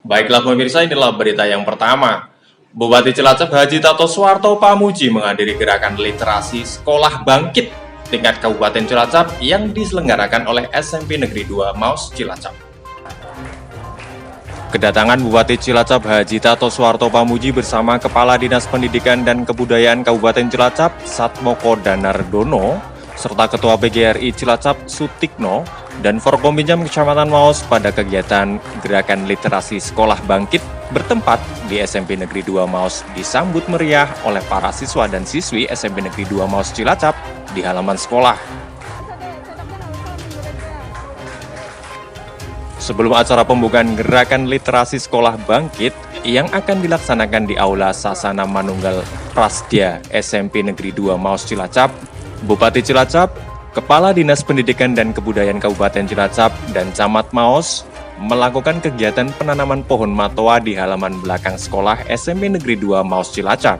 Baiklah pemirsa, inilah berita yang pertama. Bupati Cilacap Haji Tato Suwarto Pamuji menghadiri gerakan literasi Sekolah Bangkit tingkat Kabupaten Cilacap yang diselenggarakan oleh SMP Negeri 2 Maus Cilacap. Kedatangan Bupati Cilacap Haji Tato Suwarto Pamuji bersama Kepala Dinas Pendidikan dan Kebudayaan Kabupaten Cilacap Satmoko Danardono serta Ketua PGRI Cilacap Sutikno dan Forkominjam Kecamatan Maus pada kegiatan Gerakan Literasi Sekolah Bangkit bertempat di SMP Negeri 2 Maus disambut meriah oleh para siswa dan siswi SMP Negeri 2 Maus Cilacap di halaman sekolah. Sebelum acara pembukaan Gerakan Literasi Sekolah Bangkit yang akan dilaksanakan di Aula Sasana Manunggal Prasdia SMP Negeri 2 Maus Cilacap, Bupati Cilacap, Kepala Dinas Pendidikan dan Kebudayaan Kabupaten Cilacap, dan Camat Maus melakukan kegiatan penanaman pohon matoa di halaman belakang sekolah SMP Negeri 2 Maus Cilacap.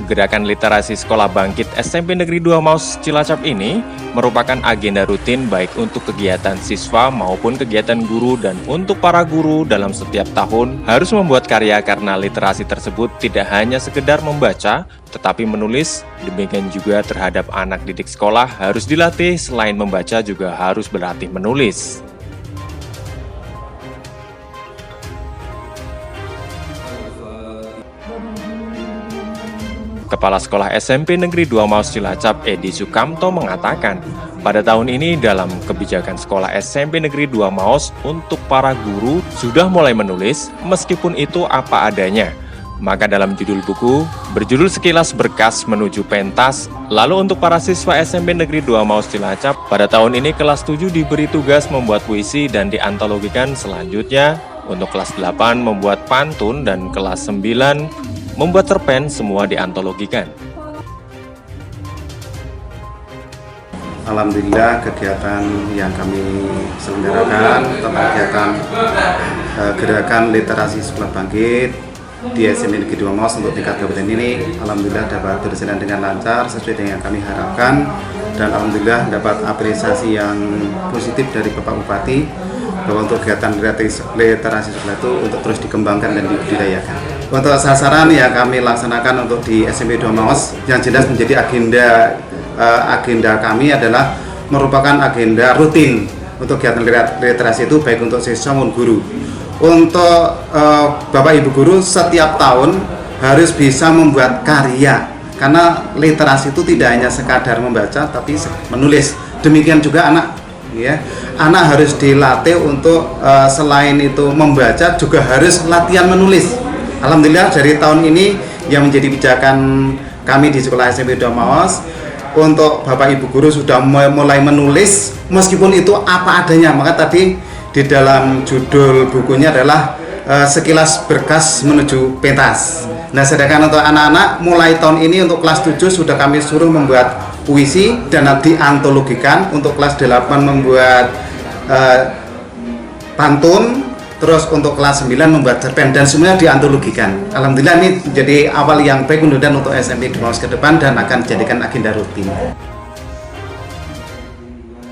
Gerakan Literasi Sekolah Bangkit SMP Negeri 2 Maus Cilacap ini merupakan agenda rutin baik untuk kegiatan siswa maupun kegiatan guru, dan untuk para guru dalam setiap tahun harus membuat karya karena literasi tersebut tidak hanya sekedar membaca tetapi menulis. Demikian juga terhadap anak didik sekolah harus dilatih, selain membaca juga harus berlatih menulis. Kepala Sekolah SMP Negeri 2 Maus Cilacap Edi Sukamto mengatakan, pada tahun ini dalam kebijakan sekolah SMP Negeri 2 Maus untuk para guru sudah mulai menulis meskipun itu apa adanya. Maka dalam judul buku berjudul Sekilas Berkas Menuju Pentas, lalu untuk para siswa SMP Negeri 2 Maus Cilacap pada tahun ini kelas 7 diberi tugas membuat puisi dan diantologikan. Selanjutnya untuk kelas 8 membuat pantun dan kelas 9 membuat cerpen, semua diantologikan. Alhamdulillah kegiatan yang kami selenggarakan tentang kegiatan Gerakan Literasi Sekolah Bangkit di SMP Negeri 2 Maus untuk tingkat kabupaten ini, alhamdulillah dapat berjalan dengan lancar sesuai dengan yang kami harapkan, dan alhamdulillah dapat apresiasi yang positif dari Bapak Bupati bahwa untuk kegiatan literasi sekolah itu untuk terus dikembangkan dan dibudidayakan. Untuk sasaran yang kami laksanakan untuk di SMP 2 Maus, yang jelas menjadi agenda kami adalah merupakan agenda rutin untuk kegiatan literasi itu baik untuk siswa maupun guru. Untuk Bapak Ibu guru setiap tahun harus bisa membuat karya, karena literasi itu tidak hanya sekadar membaca tapi menulis. Demikian juga anak, ya, anak harus dilatih untuk selain itu membaca juga harus latihan menulis. Alhamdulillah dari tahun ini yang menjadi pijakan kami di sekolah SMP 2 Maus, untuk Bapak Ibu guru sudah mulai menulis meskipun itu apa adanya. Maka tadi di dalam judul bukunya adalah Sekilas Berkas Menuju Pentas. Nah, sedangkan untuk anak-anak mulai tahun ini untuk kelas 7 sudah kami suruh membuat puisi dan diantologikan. Untuk kelas 8 membuat pantun, terus untuk kelas 9 membuat cerpen, dan semuanya diantologikan. Alhamdulillah ini jadi awal yang baik mudah-mudahan untuk SMP 2 Maus ke depan dan akan dijadikan agenda rutin.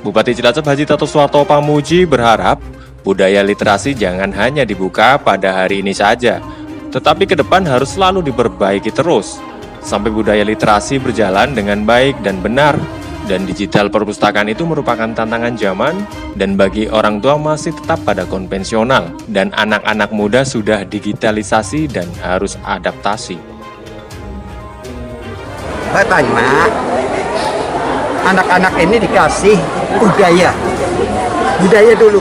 Bupati Cilacap Haji Tato Suwarto Pamuji berharap budaya literasi jangan hanya dibuka pada hari ini saja, tetapi ke depan harus selalu diperbaiki terus, sampai budaya literasi berjalan dengan baik dan benar. Dan digital perpustakaan itu merupakan tantangan zaman, dan bagi orang tua masih tetap pada konvensional, dan anak-anak muda sudah digitalisasi dan harus adaptasi. Pertama, anak-anak ini dikasih budaya dulu,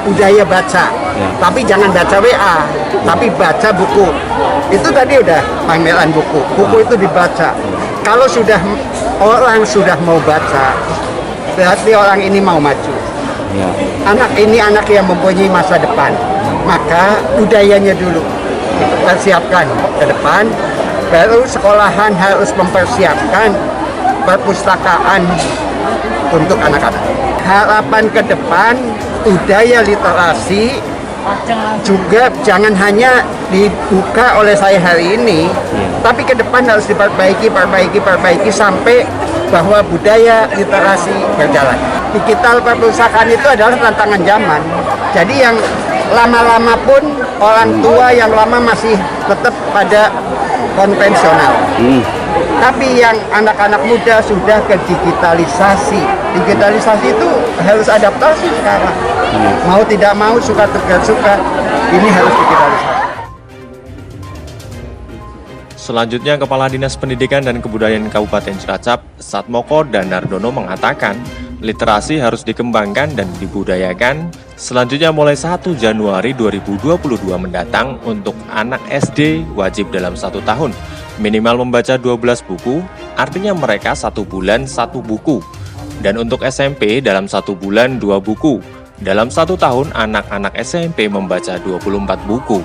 budaya baca, tapi jangan baca WA, tapi baca buku. Itu tadi udah pameran buku itu dibaca. Kalau orang sudah mau baca, berarti orang ini mau maju. Anak ini anak yang mempunyai masa depan, maka budayanya dulu dipersiapkan ke depan. Baru sekolahan harus mempersiapkan perpustakaan untuk anak-anak. Harapan ke depan, budaya literasi juga jangan hanya dibuka oleh saya hari ini, tapi ke depan harus diperbaiki sampai bahwa budaya literasi berjalan. digital perpustakaan itu adalah tantangan zaman. Jadi yang lama-lama pun orang tua yang lama masih tetap pada konvensional. Tapi yang anak-anak muda sudah ke digitalisasi. Digitalisasi itu harus adaptasi sekarang. Mau tidak mau, suka tidak suka, ini harus digitalisasi. Selanjutnya, Kepala Dinas Pendidikan dan Kebudayaan Kabupaten Cilacap, Satmoko Danardono mengatakan, literasi harus dikembangkan dan dibudayakan. Selanjutnya mulai 1 Januari 2022 mendatang untuk anak SD wajib dalam 1 tahun minimal membaca 12 buku, artinya mereka 1 bulan 1 buku. Dan untuk SMP dalam 1 bulan 2 buku. Dalam 1 tahun anak-anak SMP membaca 24 buku.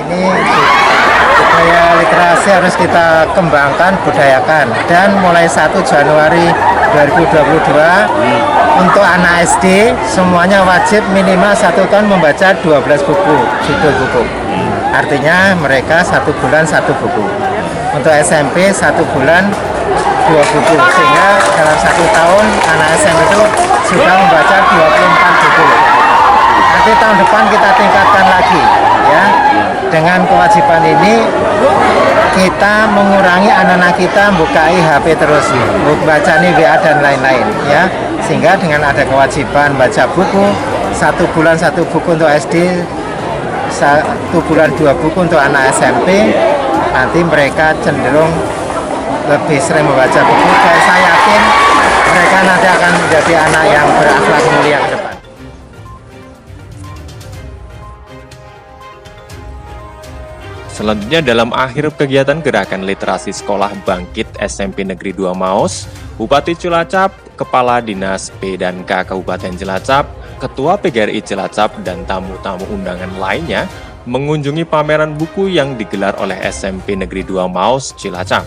Ini budaya literasi harus kita kembangkan, budayakan. Dan mulai 1 Januari 2022 untuk anak SD semuanya wajib minimal 1 tahun membaca 12 buku, judul buku. Artinya mereka 1 bulan 1 buku. Untuk SMP 1 bulan 2 buku, sehingga dalam 1 tahun anak SMP itu sudah membaca 24 buku. Nanti tahun depan kita tingkatkan lagi, ya. Dengan kewajiban ini kita mengurangi anak-anak kita bukai HP terus, baca nih WA dan lain-lain, ya. Sehingga dengan ada kewajiban baca buku, 1 bulan 1 buku untuk SD, 1 bulan 2 buku untuk anak SMP, nanti mereka cenderung lebih sering membaca buku, dan saya yakin mereka nanti akan menjadi anak yang berakhlak mulia ke depan. Selanjutnya dalam akhir kegiatan Gerakan Literasi Sekolah Bangkit SMP Negeri 2 Maos, Bupati Cilacap, Kepala Dinas P&K Kabupaten Cilacap, Ketua PGRI Cilacap, dan tamu-tamu undangan lainnya mengunjungi pameran buku yang digelar oleh SMP Negeri 2 Maos Cilacap.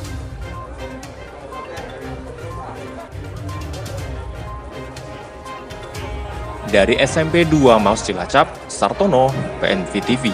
Dari SMP 2 Maos Cilacap, Sartono, PNV TV.